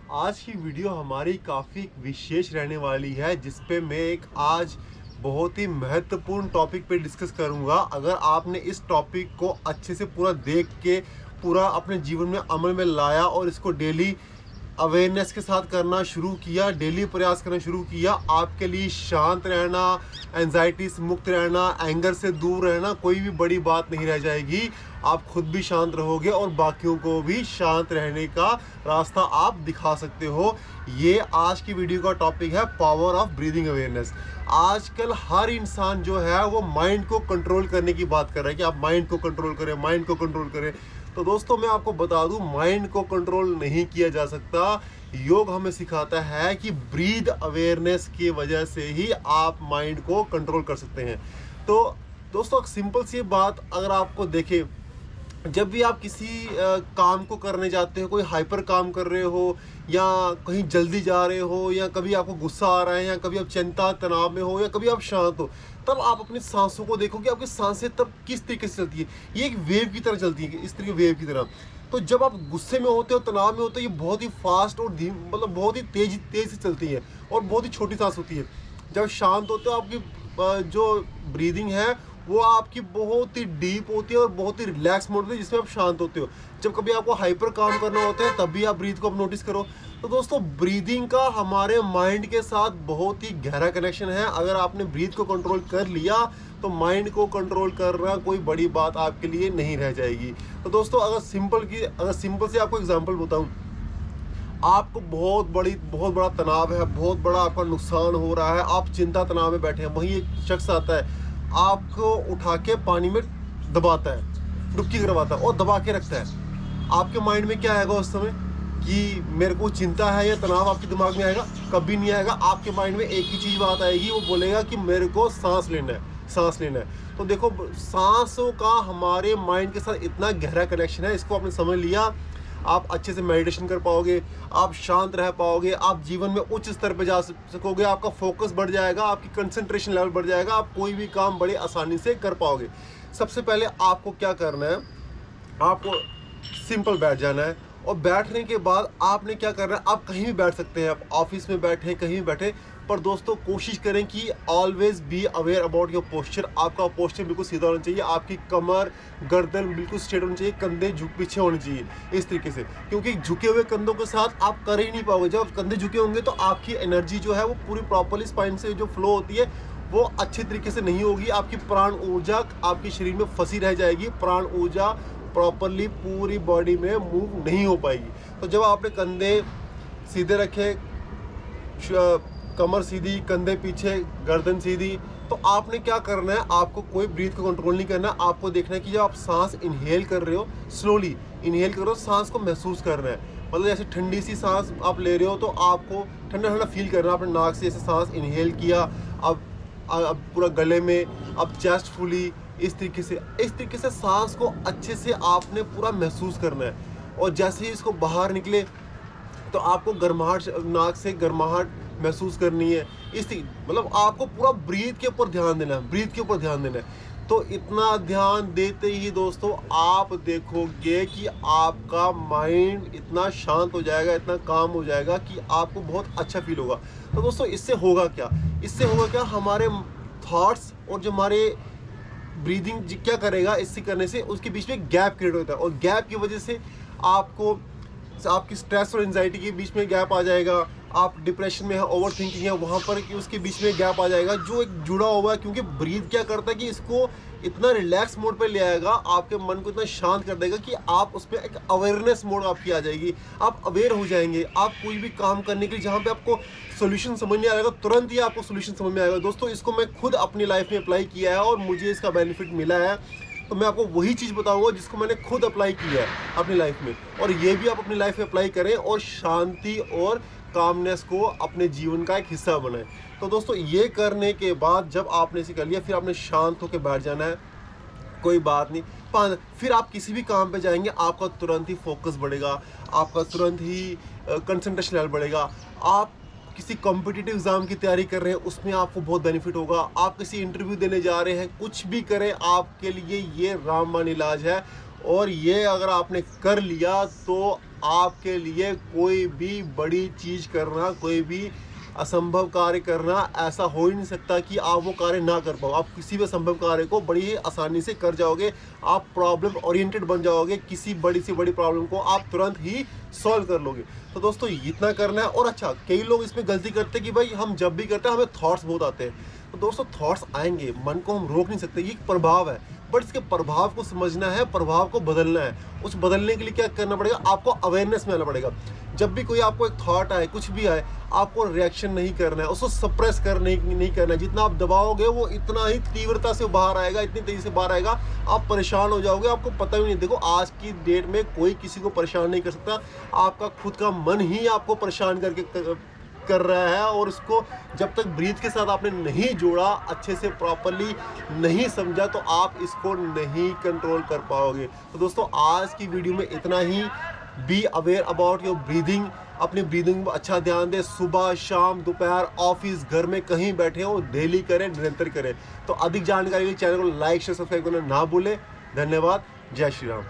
आज की वीडियो हमारी काफ़ी विशेष रहने वाली है, जिस पे मैं एक आज बहुत ही महत्वपूर्ण टॉपिक पे डिस्कस करूंगा। अगर आपने इस टॉपिक को अच्छे से पूरा देख के पूरा अपने जीवन में अमल में लाया और इसको डेली अवेयरनेस के साथ करना शुरू किया, डेली प्रयास करना शुरू किया, आपके लिए शांत रहना, एंजाइटी से मुक्त रहना, एंगर से दूर रहना कोई भी बड़ी बात नहीं रह जाएगी। आप खुद भी शांत रहोगे और बाकियों को भी शांत रहने का रास्ता आप दिखा सकते हो। ये आज की वीडियो का टॉपिक है, पावर ऑफ ब्रीदिंग अवेयरनेस। आजकल हर इंसान जो है वो माइंड को कंट्रोल करने की बात कर रहा है कि आप माइंड को कंट्रोल करें, माइंड को कंट्रोल करें। तो दोस्तों, मैं आपको बता दूं, माइंड को कंट्रोल नहीं किया जा सकता। योग हमें सिखाता है कि ब्रीद अवेयरनेस की वजह से ही आप माइंड को कंट्रोल कर सकते हैं। तो दोस्तों, सिंपल सी बात अगर आपको देखें, जब भी आप किसी काम को करने जाते हो, कोई हाइपर काम कर रहे हो या कहीं जल्दी जा रहे हो या कभी आपको गुस्सा आ रहा है या कभी आप चिंता तनाव में हो या कभी आप शांत हो, तब आप अपनी सांसों को देखो कि आपकी सांसें तब किस तरीके से चलती है। ये एक वेव की तरह चलती है, इस तरीके वेव की तरह। तो जब आप गुस्से में होते हो, तनाव में होते हो, ये बहुत ही फास्ट और मतलब बहुत ही तेज से चलती है और बहुत ही छोटी सांस होती है। जब शांत होते हो, आपकी जो ब्रीदिंग है वो आपकी बहुत ही डीप होती है और बहुत ही रिलैक्स मोड होती है, जिसमें आप शांत होते हो। जब कभी आपको हाइपर काम करना होता है, तब भी आप ब्रीथ को नोटिस करो। तो दोस्तों, ब्रीदिंग का हमारे माइंड के साथ बहुत ही गहरा कनेक्शन है। अगर आपने ब्रीथ को कंट्रोल कर लिया तो माइंड को कंट्रोल करना कोई बड़ी बात आपके लिए नहीं रह जाएगी। तो दोस्तों, अगर सिंपल से आपको एग्जाम्पल बताऊँ, आपको बहुत बड़ा तनाव है, बहुत बड़ा आपका नुकसान हो रहा है, आप चिंता तनाव में बैठे हैं, वहीं एक शख्स आता है, आपको उठा के पानी में दबाता है, डुबकी करवाता है और दबा के रखता है। आपके माइंड में क्या आएगा उस समय कि मेरे को चिंता है या तनाव आपके दिमाग में आएगा? कभी नहीं आएगा। आपके माइंड में एक ही चीज़ बात आएगी, वो बोलेगा कि मेरे को सांस लेना है, सांस लेना है। तो देखो, सांसों का हमारे माइंड के साथ इतना गहरा कनेक्शन है। इसको आपने समझ लिया, आप अच्छे से मेडिटेशन कर पाओगे, आप शांत रह पाओगे, आप जीवन में उच्च स्तर पर जा सकोगे, आपका फोकस बढ़ जाएगा, आपकी कंसंट्रेशन लेवल बढ़ जाएगा, आप कोई भी काम बड़े आसानी से कर पाओगे। सबसे पहले आपको क्या करना है, आपको सिंपल बैठ जाना है और बैठने के बाद आपने क्या करना है, आप कहीं भी बैठ सकते हैं, आप ऑफिस में बैठे, कहीं भी बैठे, पर दोस्तों कोशिश करें कि always be aware about your posture. आपका पोस्चर बिल्कुल सीधा होना चाहिए, आपकी कमर गर्दन बिल्कुल स्ट्रेट होनी चाहिए, कंधे पीछे होने चाहिए, इस तरीके से। क्योंकि झुके हुए कंधों के साथ आप कर ही नहीं पाओगे। जब कंधे झुके होंगे तो आपकी एनर्जी जो है वो पूरी प्रॉपरली स्पाइन से जो फ्लो होती है वो अच्छे तरीके से नहीं होगी। आपकी प्राण ऊर्जा आपके शरीर में फंसी रह जाएगी, प्राण ऊर्जा प्रॉपरली पूरी बॉडी में मूव नहीं हो पाएगी। तो जब आपने कंधे सीधे रखे, कमर सीधी, कंधे पीछे, गर्दन सीधी, तो आपने क्या करना है, आपको कोई ब्रीथ को कंट्रोल नहीं करना। आपको देखना है कि जब आप सांस इनहेल कर रहे हो, स्लोली इनहेल कर रहे हो, सांस को महसूस करना है। मतलब जैसे ठंडी सी सांस आप ले रहे हो तो आपको ठंडा ठंडा फील करना है। आपने नाक से ऐसे सांस इनहेल किया, अब पूरा गले में, अब चेस्ट फुली, इस तरीके से सांस को अच्छे से आपने पूरा महसूस करना है। और जैसे ही इसको बाहर निकले तो आपको गर्माहट, नाक से गर्माहट महसूस करनी है। मतलब आपको पूरा ब्रीथ के ऊपर ध्यान देना है, ब्रीथ के ऊपर ध्यान देना है। तो इतना ध्यान देते ही दोस्तों आप देखोगे कि आपका माइंड इतना शांत हो जाएगा, इतना काम हो जाएगा कि आपको बहुत अच्छा फील होगा। तो दोस्तों, इससे होगा क्या, हमारे थॉट्स और जो हमारे ब्रीदिंग क्या करेगा, इससे करने से उसके बीच में गैप क्रिएट होता है और गैप की वजह से आपकी स्ट्रेस और एंजाइटी के बीच में गैप आ जाएगा। आप डिप्रेशन में है, ओवर थिंकिंग है, वहाँ पर कि उसके बीच में गैप आ जाएगा जो एक जुड़ा हुआ है। क्योंकि ब्रीथ क्या करता है कि इसको इतना रिलैक्स मोड पे ले आएगा, आपके मन को इतना शांत कर देगा कि आप उसमें एक अवेयरनेस मोड आपकी आ जाएगी। आप अवेयर हो जाएंगे। आप कोई भी काम करने के लिए जहाँ पे आपको सोल्यूशन समझ नहीं आएगा, तुरंत ही आपको सोल्यूशन समझ में आएगा। दोस्तों, इसको मैं खुद अपनी लाइफ में अप्लाई किया है और मुझे इसका बेनिफिट मिला है। तो मैं आपको वही चीज़ बताऊंगा जिसको मैंने खुद अप्लाई किया है अपनी लाइफ में, और ये भी आप अपनी लाइफ में अप्लाई करें और शांति और कामनेस को अपने जीवन का एक हिस्सा बनाएं। तो दोस्तों, ये करने के बाद जब आपने इसे कर लिया, फिर आपने शांत होकर बैठ जाना है। कोई बात नहीं, फिर आप किसी भी काम पे जाएंगे, आपका तुरंत ही फोकस बढ़ेगा, आपका तुरंत ही कंसंट्रेशन लेवल बढ़ेगा। आप किसी कॉम्पिटिटिव एग्ज़ाम की तैयारी कर रहे हैं, उसमें आपको बहुत बेनिफिट होगा। आप किसी इंटरव्यू देने जा रहे हैं, कुछ भी करें, आपके लिए ये रामबाण इलाज है। और ये अगर आपने कर लिया तो आपके लिए कोई भी बड़ी चीज़ करना, कोई भी असंभव कार्य करना ऐसा हो ही नहीं सकता कि आप वो कार्य ना कर पाओ। आप किसी भी असंभव कार्य को बड़ी ही आसानी से कर जाओगे। आप प्रॉब्लम ओरिएंटेड बन जाओगे। किसी बड़ी से बड़ी प्रॉब्लम को आप तुरंत ही सॉल्व कर लोगे। तो दोस्तों इतना करना है। और अच्छा, कई लोग इसमें गलती करते हैं कि भाई हम जब भी करते हैं हमें थॉट्स बहुत आते हैं। तो दोस्तों थॉट्स आएंगे, मन को हम रोक नहीं सकते, ये एक प्रभाव है। बट इसके प्रभाव को समझना है, प्रभाव को बदलना है। उस बदलने के लिए क्या करना पड़ेगा, आपको अवेयरनेस में आना पड़ेगा। जब भी कोई आपको एक थॉट आए, कुछ भी आए, आपको रिएक्शन नहीं करना है, उसको सप्रेस नहीं करना है। जितना आप दबाओगे वो इतना ही तीव्रता से बाहर आएगा, इतनी तेजी से बाहर आएगा, आप परेशान हो जाओगे, आपको पता भी नहीं। देखो आज की डेट में कोई किसी को परेशान नहीं कर सकता। आपका खुद का मन ही आपको परेशान कर रहा है। और उसको जब तक ब्रीथ के साथ आपने नहीं जोड़ा, अच्छे से प्रॉपरली नहीं समझा, तो आप इसको नहीं कंट्रोल कर पाओगे। तो दोस्तों आज की वीडियो में इतना ही। Be aware about your breathing. अपनी ब्रीदिंग पर अच्छा ध्यान दें। सुबह, शाम, दोपहर, ऑफिस, घर में कहीं बैठे हो, डेली करें, निरंतर करें। तो अधिक जानकारी के लिए चैनल को लाइक, शेयर, सब्सक्राइब करना ना भूलें। धन्यवाद। जय श्री राम।